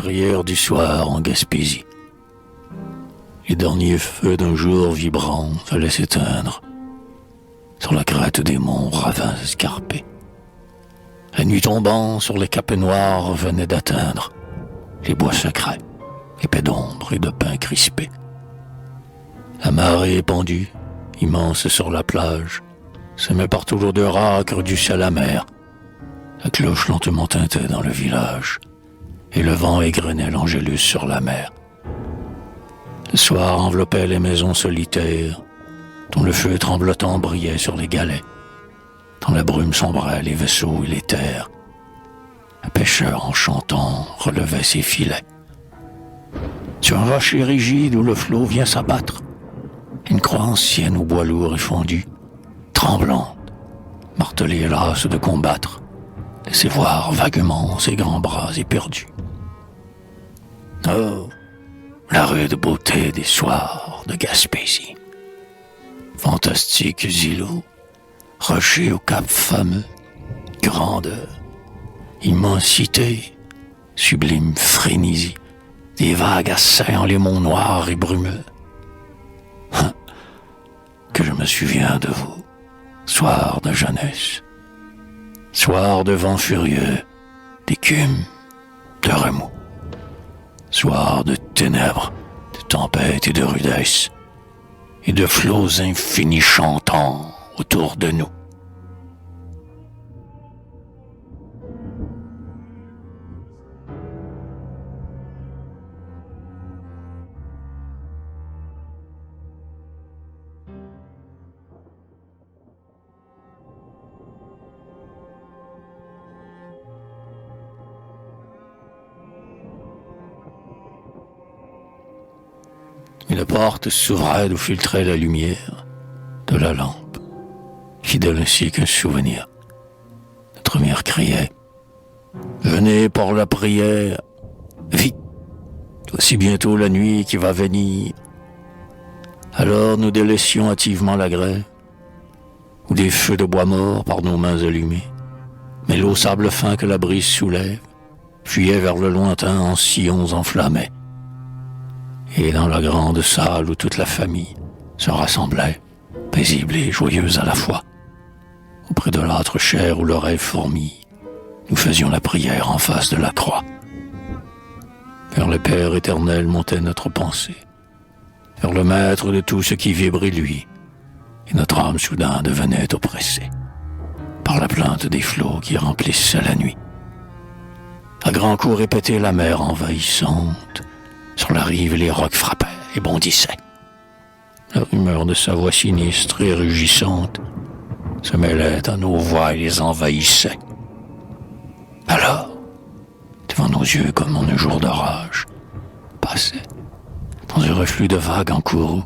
prière du soir en Gaspésie. Les derniers feux d'un jour vibrant allaient s'éteindre sur la crête des monts ravins escarpés. La nuit tombant sur les capes noires venait d'atteindre les bois secrets, épais d'ombre et de pins crispés. La marée épandue, immense sur la plage, semait partout l'odeur âcre du ciel amer. La cloche lentement tintait dans le village, et le vent égrenait l'Angélus sur la mer. Le soir enveloppait les maisons solitaires, dont le feu tremblotant brillait sur les galets. Dans la brume sombraient les vaisseaux et les terres. Un pêcheur en chantant relevait ses filets. Sur un rocher rigide où le flot vient s'abattre, une croix ancienne au bois lourd et fondu, tremblante, martelée lasse de combattre, laissait voir vaguement ses grands bras éperdus. Oh, la rude beauté des soirs de Gaspésie. Fantastiques îlots, rochers au cap fameux, grandeur, immensité, sublime frénésie, des vagues assaillant les monts noirs et brumeux. Que je me souviens de vous, soir de jeunesse, soir de vent furieux, d'écume, de remous, soir de ténèbres, de tempêtes et de rudesse, et de flots infinis chantant autour de nous. Une porte s'ouvrait d'où filtrait la lumière de la lampe, fidèle ainsi qu'un souvenir. Notre mère criait « Venez pour la prière, vite, voici bientôt la nuit qui va venir. » Alors nous délaissions hâtivement la grève, ou des feux de bois mort par nos mains allumées, mais l'eau sable fin que la brise soulève fuyait vers le lointain en sillons enflammés. Et dans la grande salle où toute la famille se rassemblait, paisible et joyeuse à la fois, auprès de l'âtre chair où le rêve fourmille, nous faisions la prière en face de la croix. Vers le Père éternel montait notre pensée, vers le Maître de tout ce qui vibre et lui, et notre âme soudain devenait oppressée par la plainte des flots qui remplissaient la nuit. À grands coups répétait la mer envahissante. Sur la rive, les rocs frappaient et bondissaient. La rumeur de sa voix sinistre et rugissante se mêlait à nos voix et les envahissait. Alors, devant nos yeux comme en un jour d'orage, passait, dans un reflux de vagues en courroux,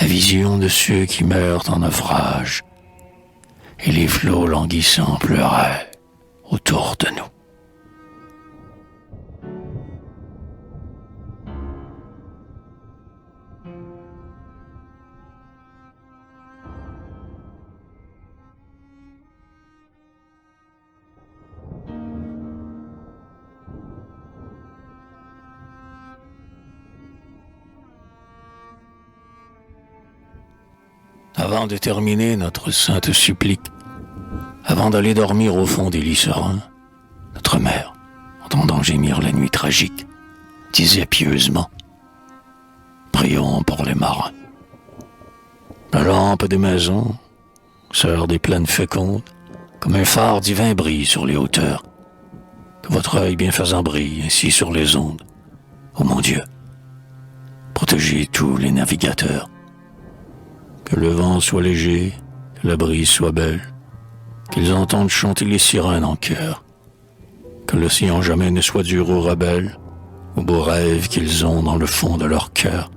la vision de ceux qui meurent en naufrage, et les flots languissants pleuraient autour de nous. Avant de terminer notre sainte supplique, avant d'aller dormir au fond des lits sereins, notre mère, entendant gémir la nuit tragique, disait pieusement « Prions pour les marins. La lampe des maisons, sœur des plaines fécondes, comme un phare divin brille sur les hauteurs. Que votre œil bienfaisant brille ainsi sur les ondes. Ô mon Dieu, protégez tous les navigateurs. Que le vent soit léger, que la brise soit belle, qu'ils entendent chanter les sirènes en chœur, que l'océan jamais ne soit dur aux rebelles, aux beaux rêves qu'ils ont dans le fond de leur cœur.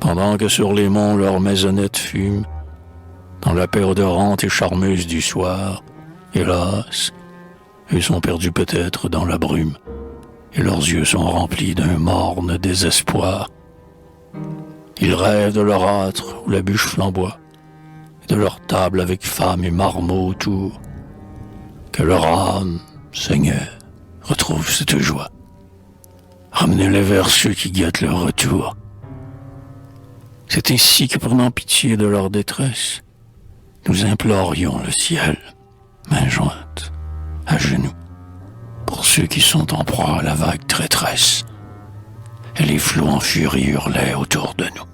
Pendant que sur les monts leurs maisonnettes fument, dans la paix odorante et charmeuse du soir, hélas, ils sont perdus peut-être dans la brume, et leurs yeux sont remplis d'un morne désespoir. Ils rêvent de leur âtre où la bûche flamboie, et de leur table avec femmes et marmots autour. Que leur âme, Seigneur, retrouvent cette joie. Ramenez-les vers ceux qui guettent leur retour. C'est ainsi que, prenant pitié de leur détresse, nous implorions le ciel, main jointe, à genoux, pour ceux qui sont en proie à la vague traîtresse, et les flots en furie hurlaient autour de nous.